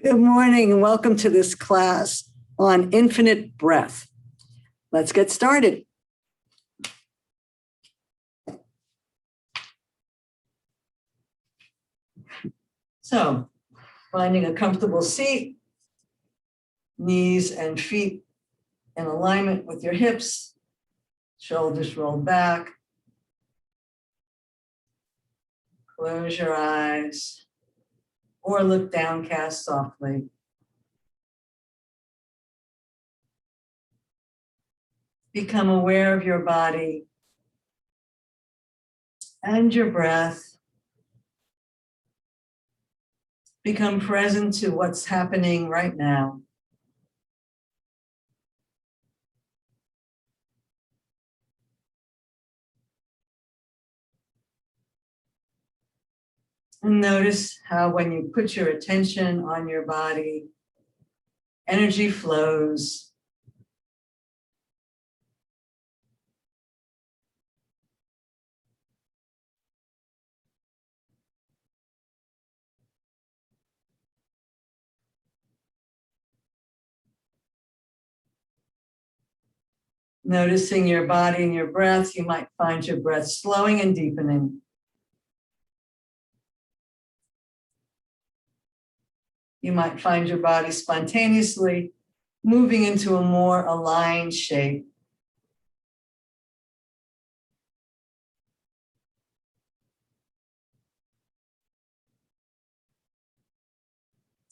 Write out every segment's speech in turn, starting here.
Good morning and welcome to this class on infinite breath. Let's get started. So, finding a comfortable seat, knees and feet in alignment with your hips, shoulders rolled back. Close your eyes or look downcast softly. Become aware of your body and your breath. Become present to what's happening right now. And notice how when you put your attention on your body, energy flows. Noticing your body and your breath, you might find your breath slowing and deepening. You might find your body spontaneously moving into a more aligned shape.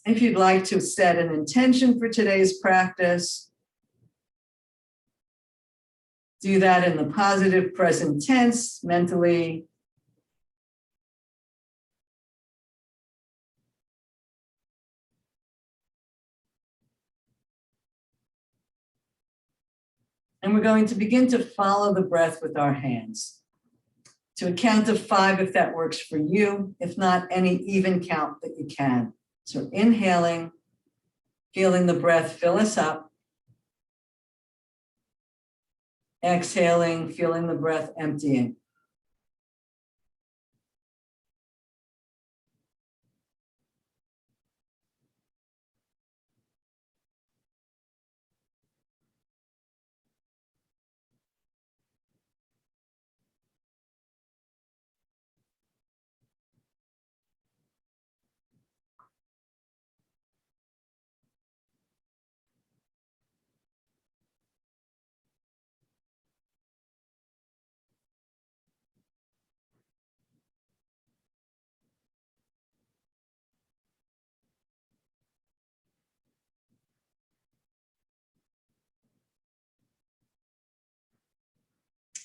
If you'd like to set an intention for today's practice, do that in the positive present tense mentally. And we're going to begin to follow the breath with our hands. To a count of 5 if that works for you. If not, any even count that you can. So inhaling, feeling the breath fill us up. Exhaling, feeling the breath emptying.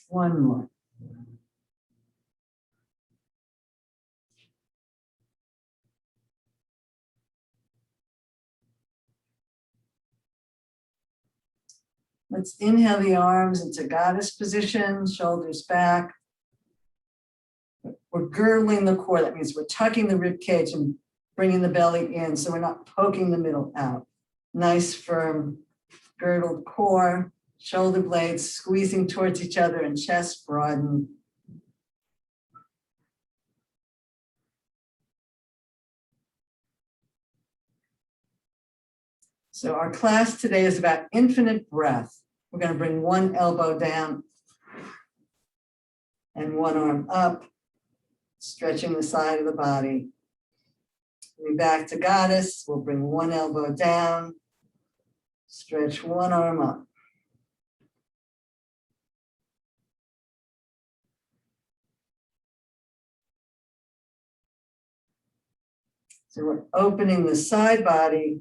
One more. Let's inhale the arms into goddess position, shoulders back. We're girdling the core. That means we're tucking the rib cage and bringing the belly in, so we're not poking the middle out. Nice, firm, girdled core, shoulder blades squeezing towards each other and chest broadened. So our class today is about infinite breath. We're going to bring one elbow down and one arm up, stretching the side of the body. We'll be back to goddess. We'll bring one elbow down, stretch one arm up. So we're opening the side body,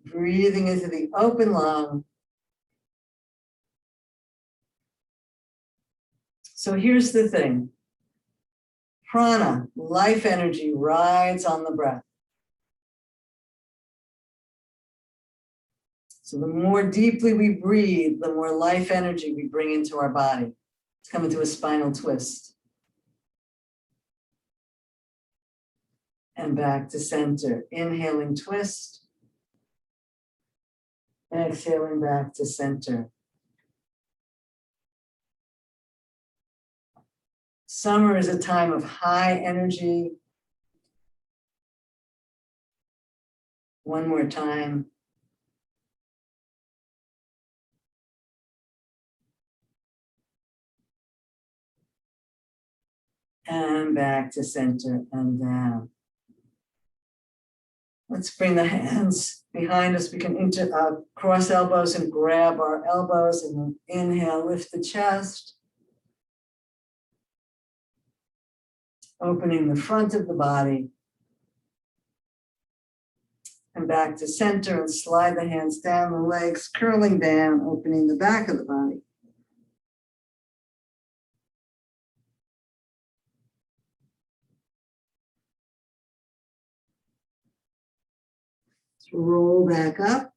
breathing into the open lung. So here's the thing. Prana, life energy, rides on the breath. So the more deeply we breathe, the more life energy we bring into our body. Let's come into a spinal twist. And back to center. Inhaling, twist. Exhaling back to center. Summer is a time of high energy. One more time. And back to center and down. Let's bring the hands behind us. We can cross elbows and grab our elbows, and inhale, lift the chest. Opening the front of the body. And back to center and slide the hands down the legs, curling down, opening the back of the body. Roll back up.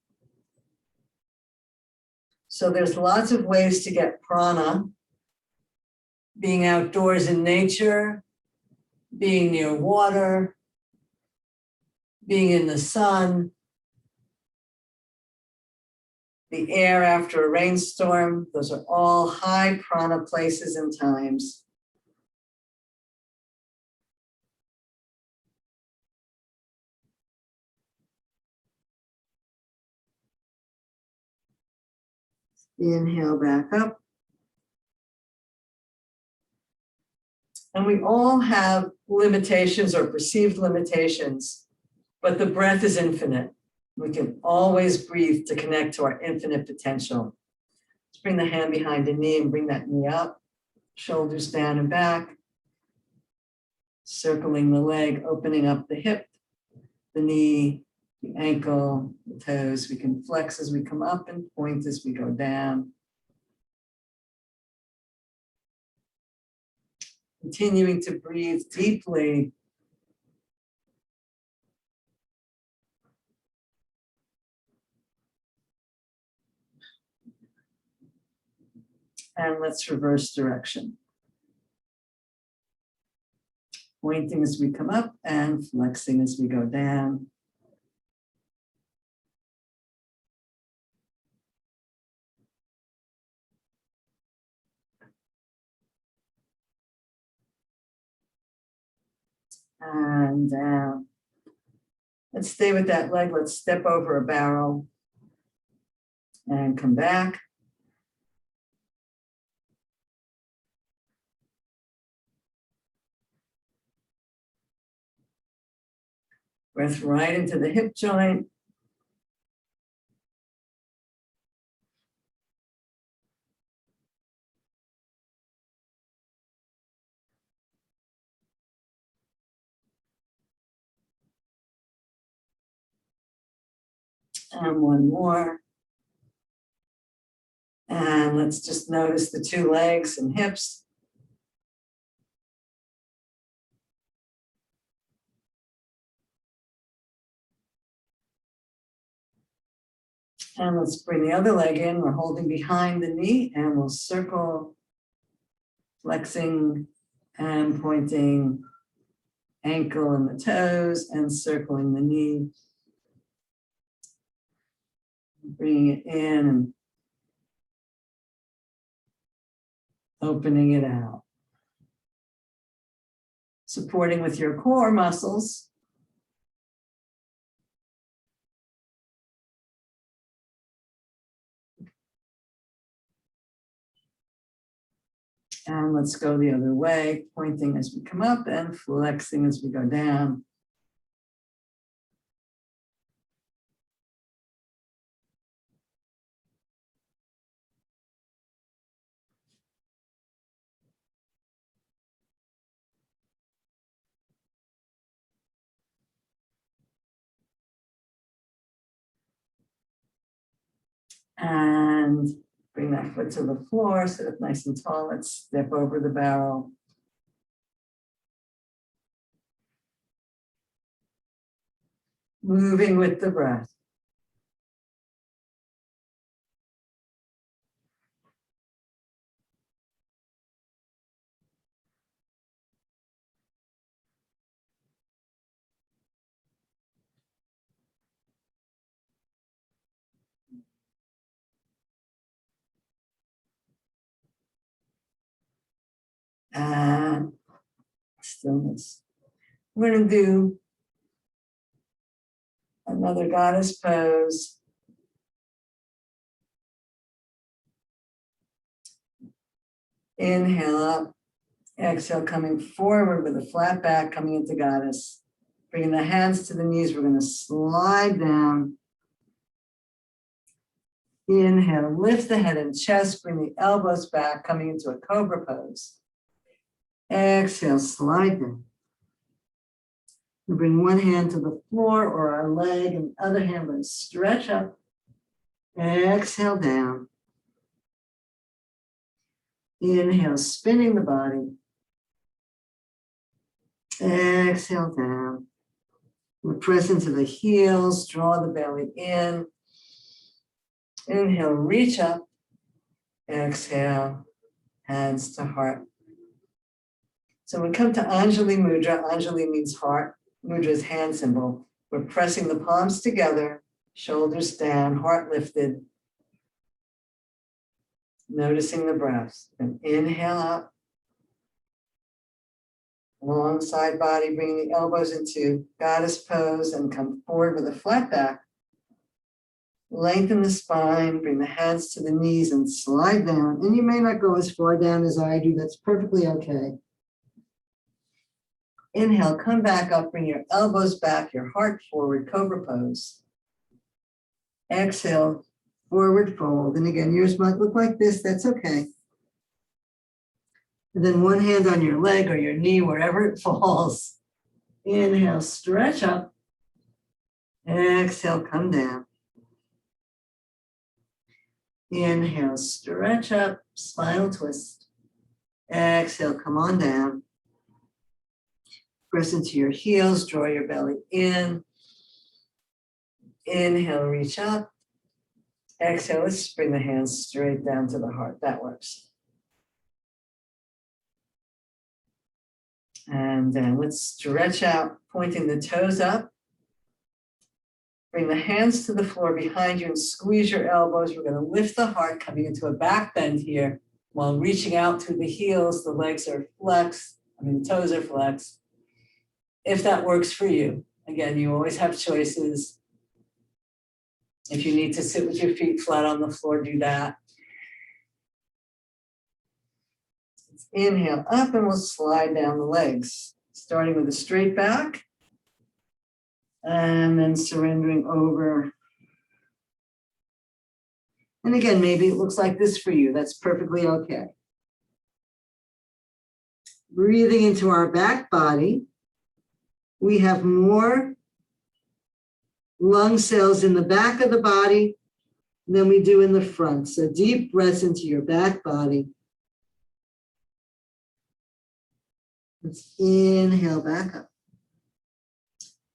So there's lots of ways to get prana. Being outdoors in nature, being near water, being in the sun, the air after a rainstorm. Those are all high prana places and times. Inhale back up. And we all have limitations or perceived limitations, but the breath is infinite. We can always breathe to connect to our infinite potential. Let's bring the hand behind the knee and bring that knee up, shoulders down and back, circling the leg, opening up the hip, the knee, the ankle, the toes. We can flex as we come up and point as we go down. Continuing to breathe deeply. And let's reverse direction. Pointing as we come up and flexing as we go down. And down. Let's stay with that leg. Let's step over a barrel and come back. Breath right into the hip joint. And one more. And let's just notice the two legs and hips. And let's bring the other leg in. We're holding behind the knee and we'll circle, flexing and pointing, ankle and the toes and circling the knee. Bringing it in and opening it out. Supporting with your core muscles. And let's go the other way, pointing as we come up and flexing as we go down. And bring that foot to the floor, sit up nice and tall. Let's step over the barrel. Moving with the breath. And stillness. We're going to do Another goddess pose. Inhale up. Exhale, coming forward with a flat back, coming into goddess. Bringing the hands to the knees, we're going to slide down. Inhale, lift the head and chest, bring the elbows back, coming into a cobra pose. Exhale, slide down. We bring one hand to the floor or our leg, and the other hand, we're going to stretch up. Exhale down. Inhale, spinning the body. Exhale down. We're pressing to the heels, draw the belly in. Inhale, reach up. Exhale, hands to heart. So we come to Anjali Mudra. Anjali means heart. Mudra is hand symbol. We're pressing the palms together, shoulders down, heart lifted. Noticing the breaths. And inhale up. Long side body, bringing the elbows into goddess pose and come forward with a flat back. Lengthen the spine, bring the hands to the knees and slide down. And you may not go as far down as I do. That's perfectly okay. Inhale, come back up, bring your elbows back, your heart forward, cobra pose. Exhale, forward fold. And again, yours might look like this. That's okay. And then one hand on your leg or your knee, wherever it falls. Inhale, stretch up. Exhale, come down. Inhale, stretch up, spinal twist. Exhale, come on down. Press into your heels, draw your belly in. Inhale, reach up. Exhale, let's bring the hands straight down to the heart. That works. And then let's stretch out, pointing the toes up. Bring the hands to the floor behind you and squeeze your elbows. We're going to lift the heart, coming into a back bend here. While reaching out through the heels, the legs are flexed. The toes are flexed. If that works for you. Again, you always have choices. If you need to sit with your feet flat on the floor, do that. Let's inhale up and we'll slide down the legs, starting with a straight back. And then surrendering over. And again, maybe it looks like this for you. That's perfectly okay. Breathing into our back body. We have more lung cells in the back of the body than we do in the front. So deep breaths into your back body. Let's inhale back up.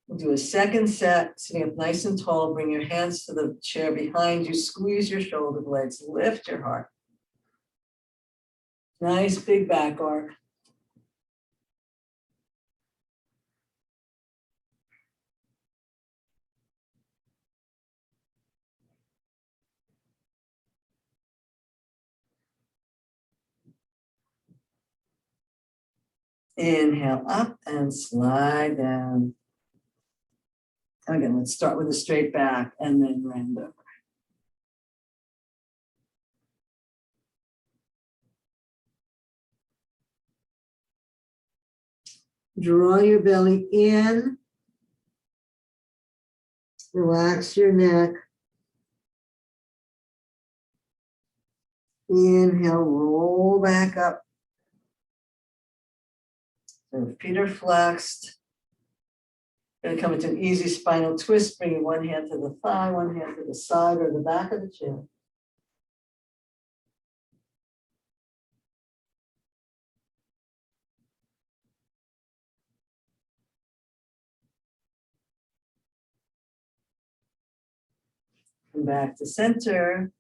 We'll do a second set, sitting up nice and tall. Bring your hands to the chair behind you. Squeeze your shoulder blades. Lift your heart. Nice big back arc. Inhale up and slide down. Again, let's start with a straight back and then round over. Draw your belly in. Relax your neck. Inhale, roll back up. So feet are flexed. Going to come into an easy spinal twist, bringing one hand to the thigh, one hand to the side or the back of the chair. Come back to center.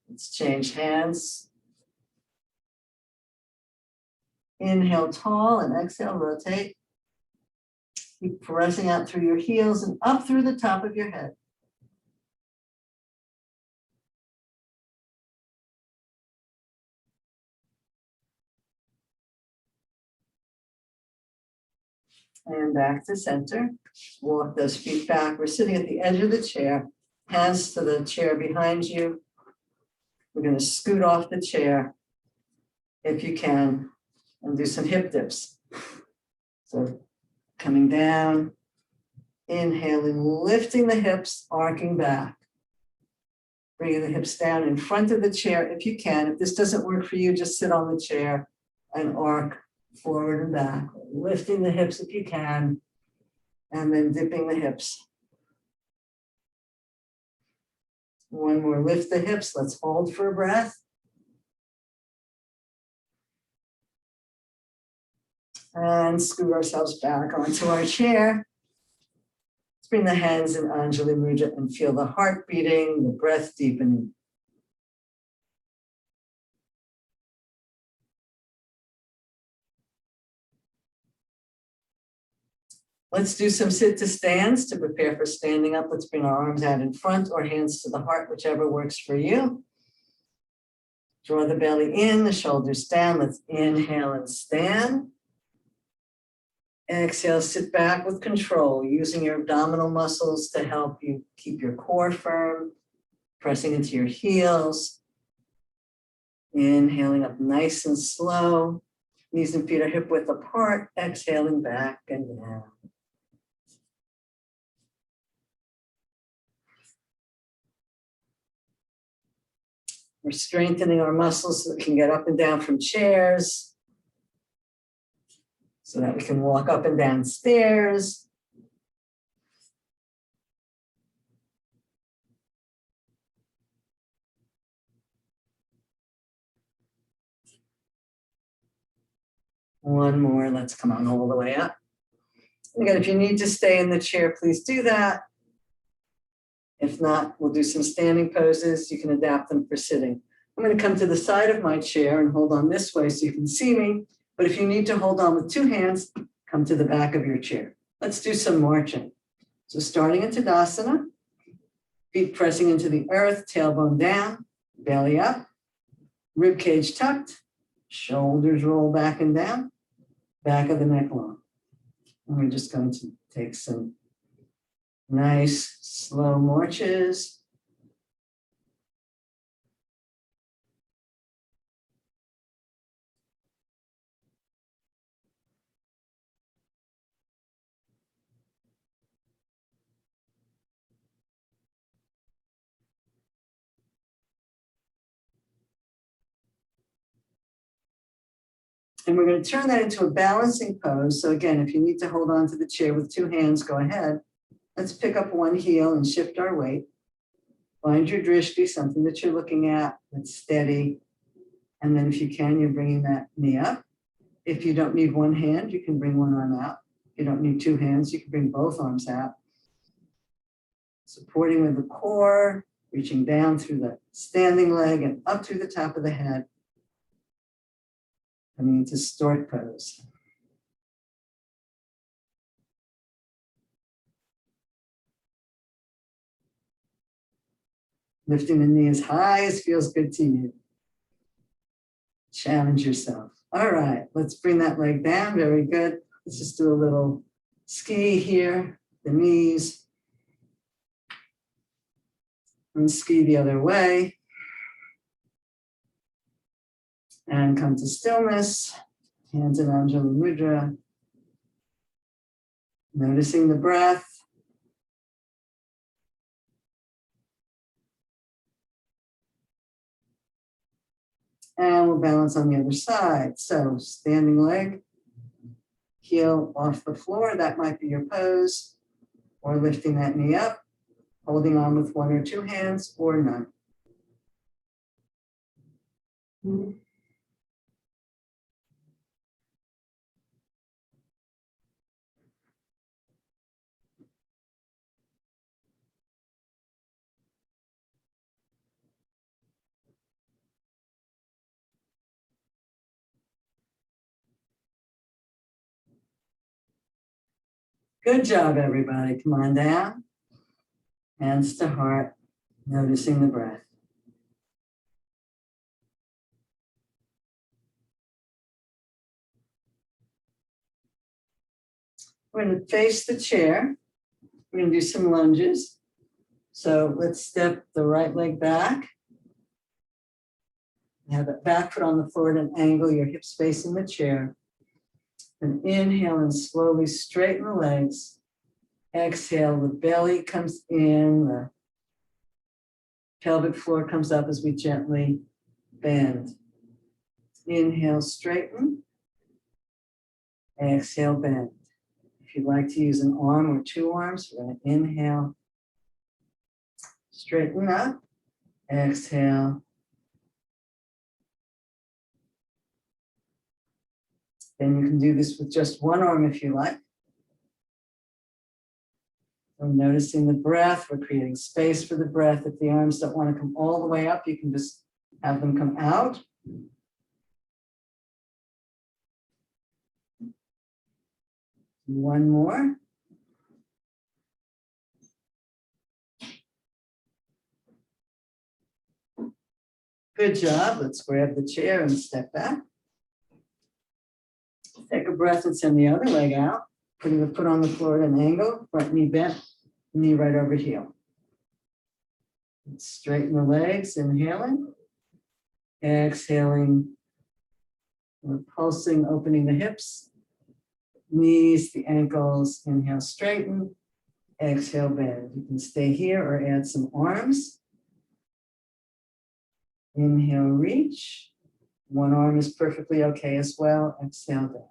Let's change hands. Inhale tall and exhale, rotate. Keep pressing out through your heels and up through the top of your head. And back to center. Walk those feet back. We're sitting at the edge of the chair, hands to the chair behind you. We're going to scoot off the chair if you can and do some hip dips. So coming down, inhaling, lifting the hips, arcing back. Bringing the hips down in front of the chair if you can. If this doesn't work for you, just sit on the chair and arc forward and back. Lifting the hips if you can, and then dipping the hips. One more, lift the hips. Let's hold for a breath. And scoot ourselves back onto our chair. Let's bring the hands in Anjali Mudra and feel the heart beating, the breath deepening. Let's do some sit to stands to prepare for standing up. Let's bring our arms out in front or hands to the heart, whichever works for you. Draw the belly in, the shoulders down. Let's inhale and stand. Exhale, sit back with control, using your abdominal muscles to help you keep your core firm, pressing into your heels. Inhaling up nice and slow. Knees and feet are hip width apart. Exhaling back and down. We're strengthening our muscles so we can get up and down from chairs, so that we can walk up and down stairs. One more, let's come on all the way up. Again, if you need to stay in the chair, please do that. If not, we'll do some standing poses. You can adapt them for sitting. I'm going to come to the side of my chair and hold on this way so you can see me. But if you need to hold on with two hands, come to the back of your chair. Let's do some marching. So starting in Tadasana, feet pressing into the earth, tailbone down, belly up, rib cage tucked, shoulders roll back and down, back of the neck long. And we're just going to take some nice slow marches. And we're going to turn that into a balancing pose. So again, if you need to hold on to the chair with two hands, go ahead. Let's pick up one heel and shift our weight. Find your drishti, something that you're looking at that's steady. And then if you can, you're bringing that knee up. If you don't need one hand, you can bring one arm out. If you don't need two hands, you can bring both arms out. Supporting with the core, reaching down through the standing leg and up through the top of the head. Coming into stork pose. Lifting the knee as high as feels good to you. Challenge yourself. All right, let's bring that leg down. Very good. Let's just do a little ski here, the knees. And ski the other way. And come to stillness. Hands in Anjali Mudra. Noticing the breath. And we'll balance on the other side. So standing leg, heel off the floor. That might be your pose. Or lifting that knee up, holding on with one or two hands or none. Good job, everybody. Come on down. Hands to heart, noticing the breath. We're going to face the chair. We're going to do some lunges. So let's step the right leg back. Have that back foot on the floor at an angle, your hips facing the chair. And inhale and slowly straighten the legs. Exhale, the belly comes in, the pelvic floor comes up as we gently bend. Inhale, straighten. Exhale, bend. If you'd like to use an arm or two arms, we're going to inhale, straighten up, exhale. Then you can do this with just one arm if you like. We're noticing the breath. We're creating space for the breath. If the arms don't want to come all the way up, you can just have them come out. One more. Good job. Let's grab the chair and step back. Take a breath and send the other leg out. Putting the foot on the floor at an angle, front knee bent, knee right over heel. Straighten the legs, inhaling. Exhaling. We're pulsing, opening the hips, knees, the ankles. Inhale, straighten. Exhale, bend. You can stay here or add some arms. Inhale, reach. One arm is perfectly okay as well. Exhale, down.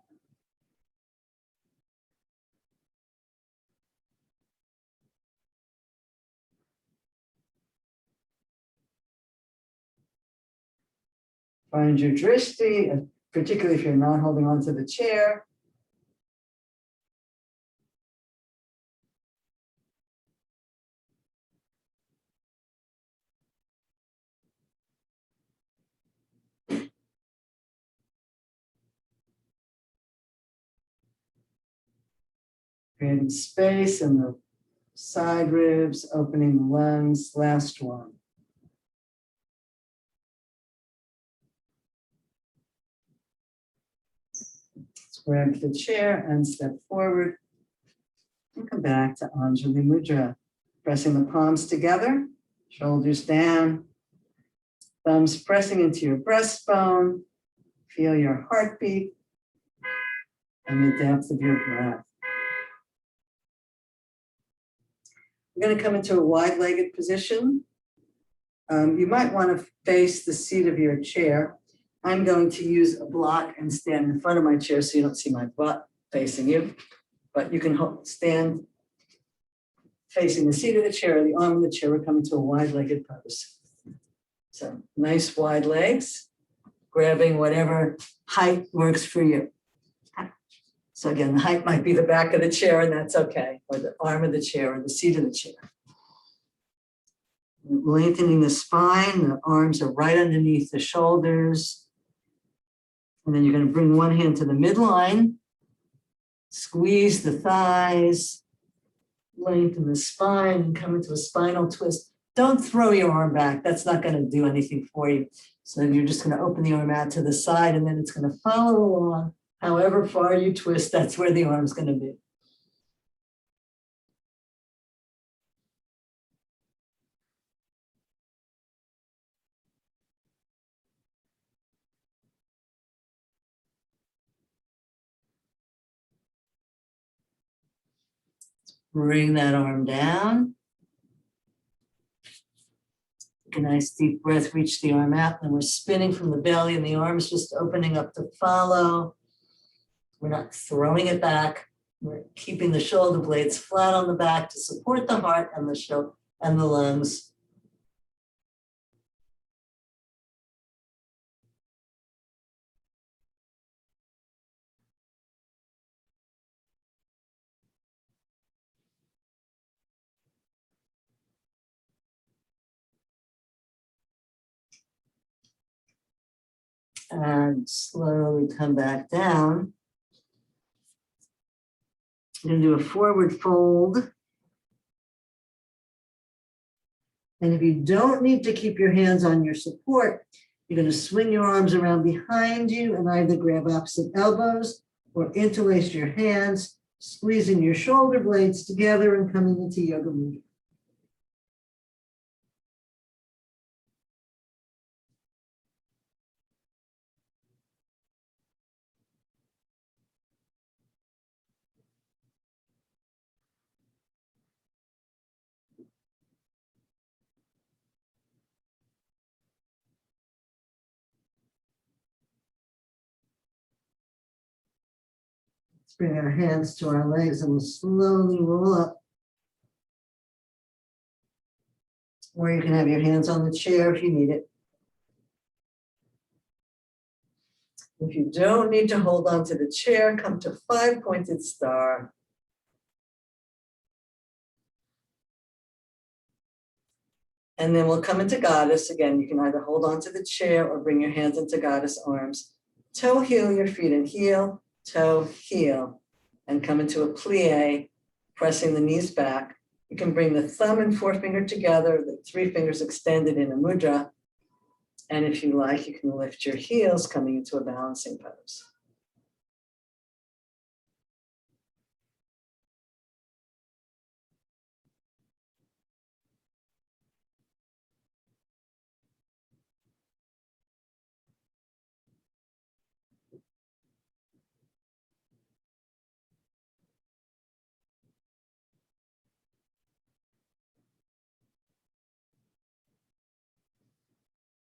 Find your drishti, particularly if you're not holding onto the chair. Creating space in the side ribs, opening the lungs. Last one. Let's grab the chair and step forward. And come back to Anjali Mudra. Pressing the palms together, shoulders down, thumbs pressing into your breastbone. Feel your heartbeat and the depth of your breath. We're going to come into a wide-legged position. You might want to face the seat of your chair. I'm going to use a block and stand in front of my chair so you don't see my butt facing you. But you can stand facing the seat of the chair or the arm of the chair. We're coming to a wide-legged pose. So nice wide legs, grabbing whatever height works for you. So again, the height might be the back of the chair, and that's okay, or the arm of the chair, or the seat of the chair. Lengthening the spine, the arms are right underneath the shoulders. And then you're going to bring one hand to the midline, squeeze the thighs, lengthen the spine, and come into a spinal twist. Don't throw your arm back. That's not going to do anything for you. So you're just going to open the arm out to the side, and then it's going to follow along. However far you twist, that's where the arm's going to be. Bring that arm down. Take a nice deep breath, reach the arm out, and we're spinning from the belly, and the arm's just opening up to follow. We're not throwing it back. We're keeping the shoulder blades flat on the back to support the heart and the shoulder and the lungs. And slowly come back down. You're going to do a forward fold. And if you don't need to keep your hands on your support, you're going to swing your arms around behind you and either grab opposite elbows or interlace your hands Squeezing your shoulder blades together and coming into Yoga Mudra. Let's bring our hands to our legs and we'll slowly roll up. Or you can have your hands on the chair if you need it. If you don't need to hold on to the chair, come to 5-pointed star. And then we'll come into Goddess. Again, you can either hold on to the chair or bring your hands into Goddess arms. Toe heel your feet and heel, toe heel. And come into a plie, pressing the knees back. You can bring the thumb and forefinger together, the 3 fingers extended in a mudra. And if you like, you can lift your heels coming into a balancing pose.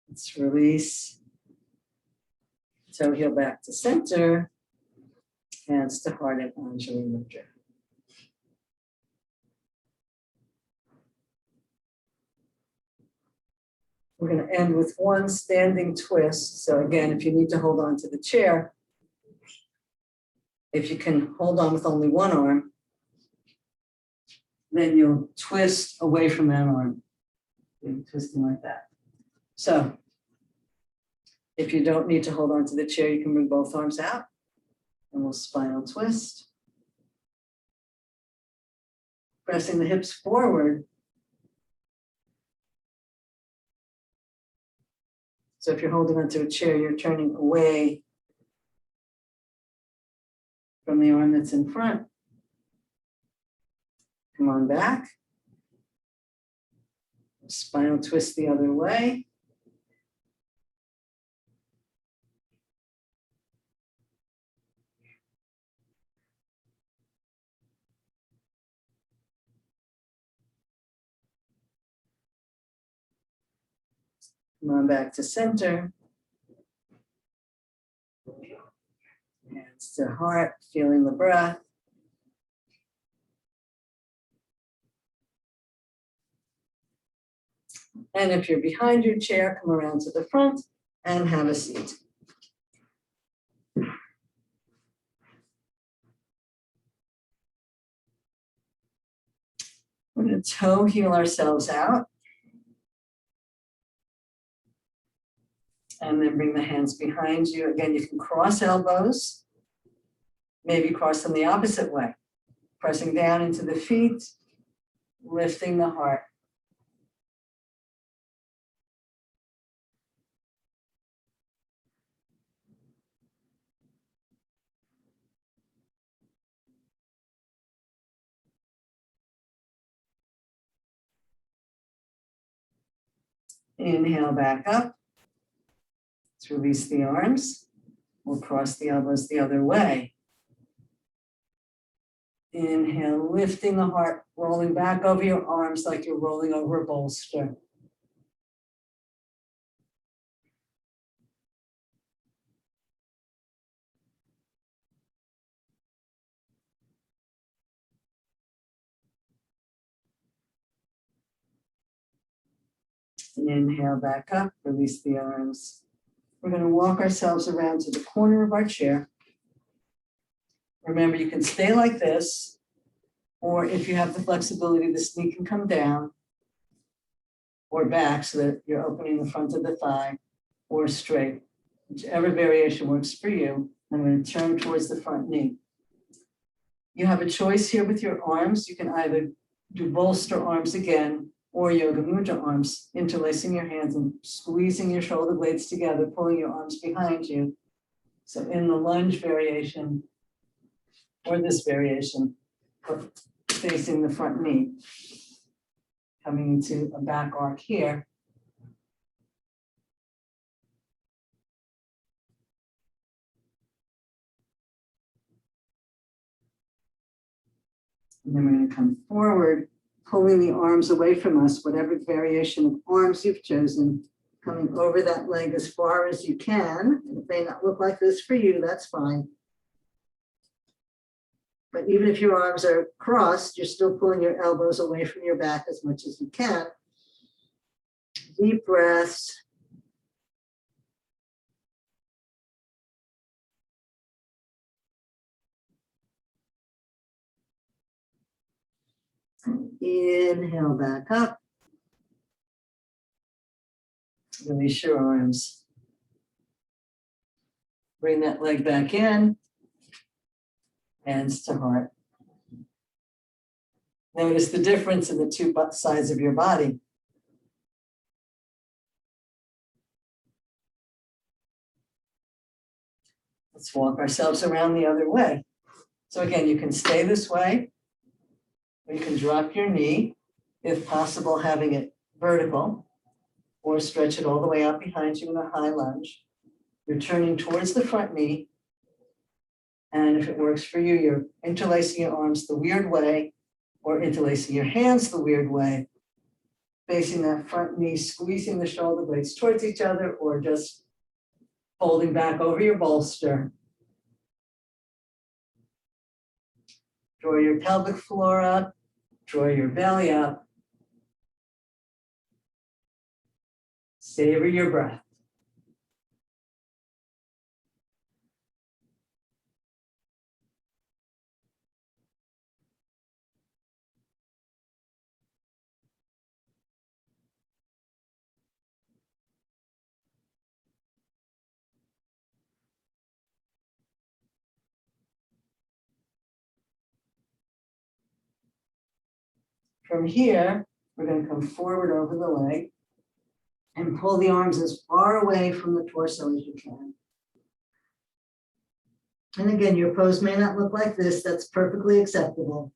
Let's release. Toe heel back to center. Hands to heart and Anjali Mudra. We're going to end with one standing twist. So again, if you need to hold on to the chair, if you can hold on with only one arm, then you'll twist away from that arm. You're twisting like that. So if you don't need to hold on to the chair, you can bring both arms out and we'll spinal twist. Pressing the hips forward. So if you're holding onto a chair, you're turning away from the arm that's in front. Come on back. Spinal twist the other way. Come on back to center. Hands to heart, feeling the breath. And if you're behind your chair, come around to the front and have a seat. We're going to toe heel ourselves out. And then bring the hands behind you. Again, you can cross elbows, maybe cross them the opposite way. Pressing down into the feet, lifting the heart. Inhale back up. Let's release the arms. We'll cross the elbows the other way. Inhale, lifting the heart, rolling back over your arms like you're rolling over a bolster. Inhale back up, release the arms. We're going to walk ourselves around to the corner of our chair. Remember, you can stay like this, or if you have the flexibility, this knee can come down or back so that you're opening the front of the thigh, or straight, whichever variation works for you. I'm going to turn towards the front knee. You have a choice here with your arms. You can either do bolster arms again, or Yoga Mudra arms, interlacing your hands and squeezing your shoulder blades together, pulling your arms behind you. So in the lunge variation, or this variation, but facing the front knee, coming into a back arc here. And then we're going to come forward, pulling the arms away from us, whatever variation of arms you've chosen, coming over that leg as far as you can. It may not look like this for you, that's fine. But even if your arms are crossed, you're still pulling your elbows away from your back as much as you can. Deep breaths. Inhale back up. Release your arms. Bring that leg back in. Hands to heart. Notice the difference in the two sides of your body. Let's walk ourselves around the other way. So again, you can stay this way, or you can drop your knee, if possible, having it vertical, or stretch it all the way out behind you in a high lunge. You're turning towards the front knee. And if it works for you, you're interlacing your arms the weird way, or interlacing your hands the weird way, facing that front knee, squeezing the shoulder blades towards each other, or just folding back over your bolster. Draw your pelvic floor up, draw your belly up. Savor your breath. From here, we're going to come forward over the leg and pull the arms as far away from the torso as you can. And again, your pose may not look like this. That's perfectly acceptable.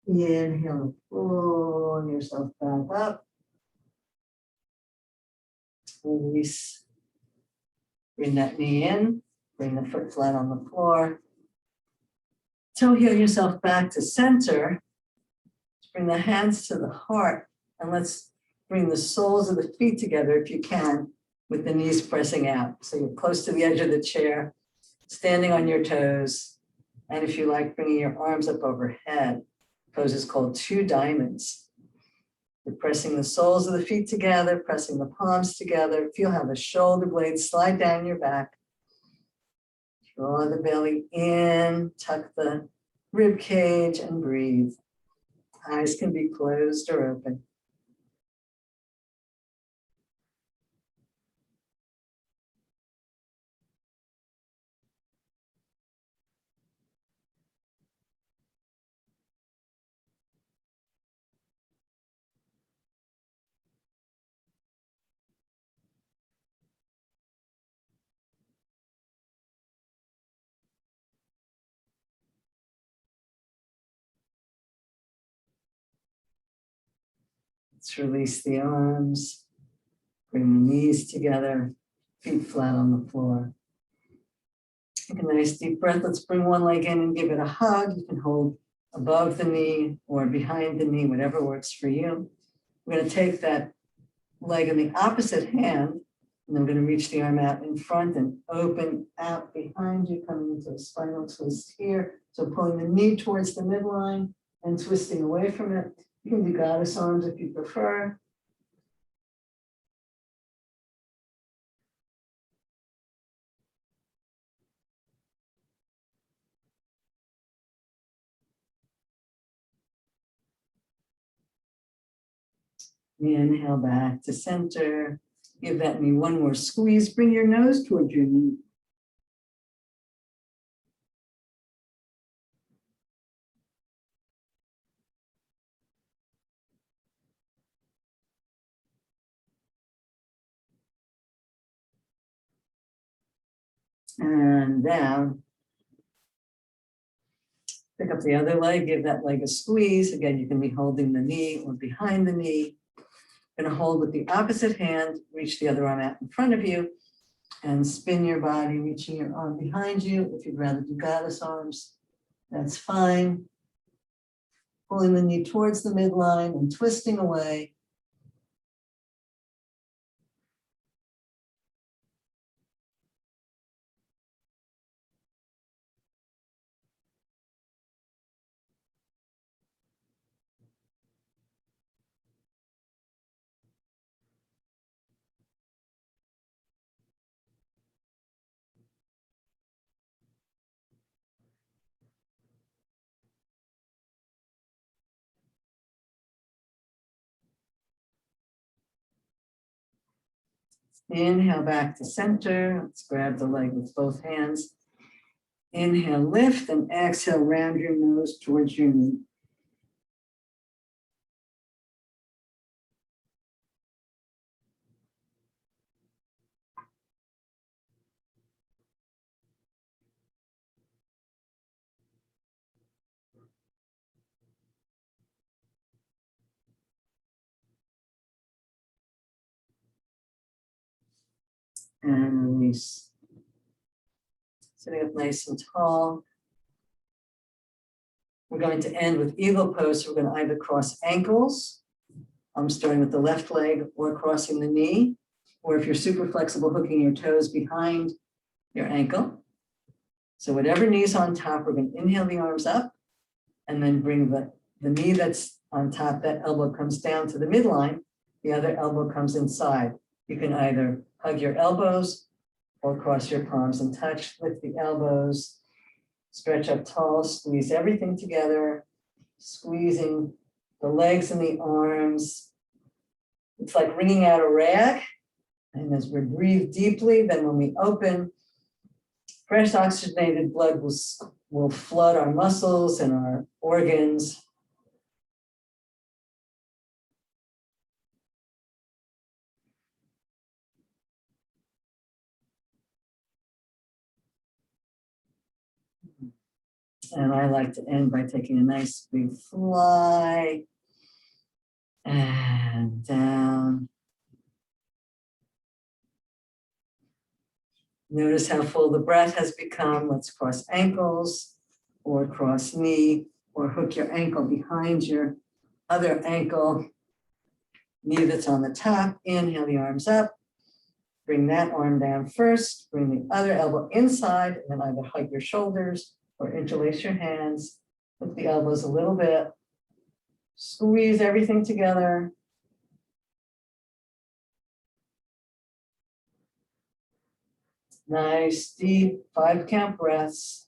Inhale, pull yourself back up. Release. Bring that knee in. Bring the foot flat on the floor. Toe heel yourself back to center. Bring the hands to the heart. And let's bring the soles of the feet together if you can, with the knees pressing out. So you're close to the edge of the chair, standing on your toes. And if you like, bringing your arms up overhead. Pose is called two diamonds. You're pressing the soles of the feet together, pressing the palms together. Feel how the shoulder blades slide down your back. Draw the belly in, tuck the rib cage, and breathe. Eyes can be closed or open. Let's release the arms, bring the knees together, feet flat on the floor. Take a nice deep breath. Let's bring one leg in and give it a hug. You can hold above the knee or behind the knee, whatever works for you. We're going to take that leg in the opposite hand, and I'm going to reach the arm out in front and open out behind you, coming into a spinal twist here. So pulling the knee towards the midline and twisting away from it. You can do goddess arms if you prefer. Inhale back to center. Give that knee one more squeeze. Bring your nose towards your knee. And down. Pick up the other leg, give that leg a squeeze. Again, you can be holding the knee or behind the knee. Going to hold with the opposite hand, reach the other arm out in front of you, and spin your body, reaching your arm behind you. If you'd rather do goddess arms, that's fine. Pulling the knee towards the midline and twisting away. Inhale back to center. Let's grab the leg with both hands. Inhale, lift, and exhale, round your nose towards your knee. And release. Sitting up nice and tall. We're going to end with eagle pose. So we're going to either cross ankles. I'm starting with the left leg, or crossing the knee, or if you're super flexible, hooking your toes behind your ankle. So whatever knee's on top, we're going to inhale the arms up and then bring the knee that's on top, that elbow comes down to the midline, the other elbow comes inside. You can either hug your elbows or cross your palms and touch, lift the elbows, stretch up tall, squeeze everything together, squeezing the legs and the arms. It's like wringing out a rag. And as we breathe deeply, then when we open, fresh oxygenated blood will flood our muscles and our organs. And I like to end by taking a nice big fly and down. Notice how full the breath has become. Let's cross ankles or cross knee or hook your ankle behind your other ankle. Knee that's on the top. Inhale the arms up. Bring that arm down first. Bring the other elbow inside and then either hug your shoulders or interlace your hands. Lift the elbows a little bit. Squeeze everything together. Nice, deep 5-count breaths.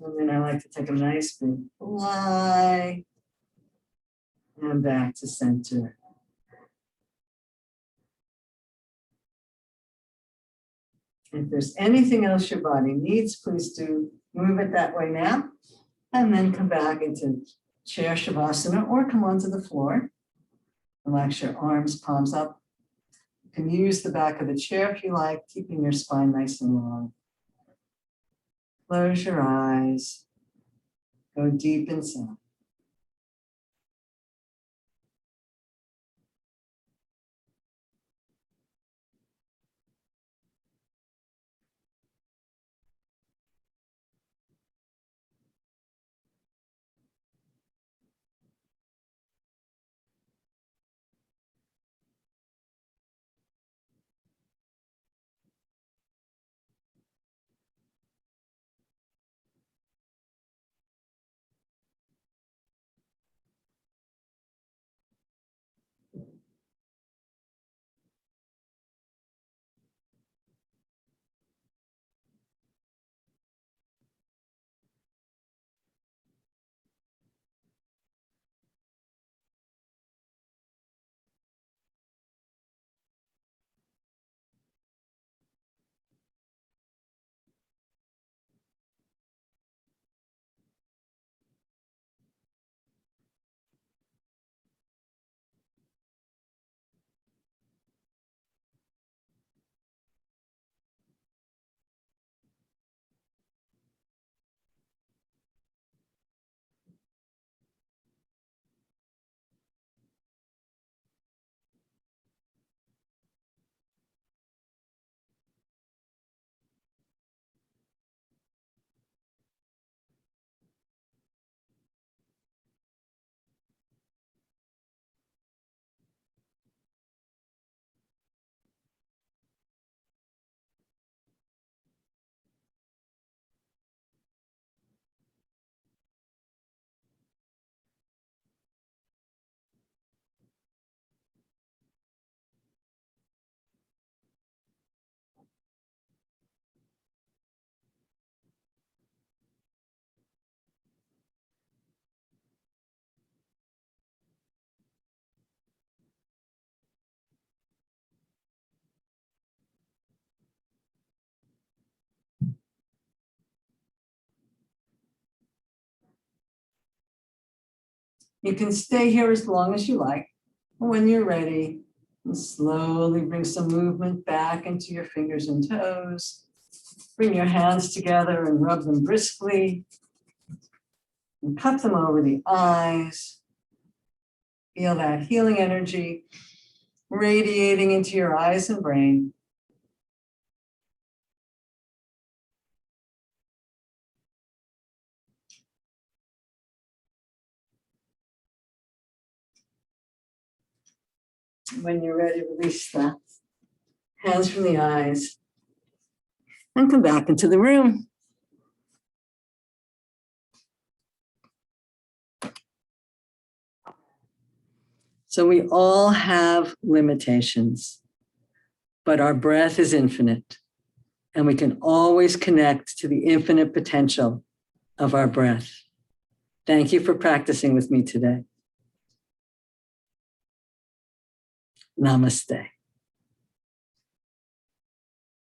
And then I like to take a nice big fly and back to center. If there's anything else your body needs, please do move it that way now. And then come back into chair shavasana or come onto the floor. Relax your arms, palms up. You can use the back of the chair if you like, keeping your spine nice and long. Close your eyes. Go deep inside. You can stay here as long as you like. When you're ready, slowly bring some movement back into your fingers and toes. Bring your hands together and rub them briskly. And cup them over the eyes. Feel that healing energy radiating into your eyes and brain. When you're ready, release the hands from the eyes and come back into the room. So we all have limitations, but our breath is infinite, and we can always connect to the infinite potential of our breath. Thank you for practicing with me today. Namaste.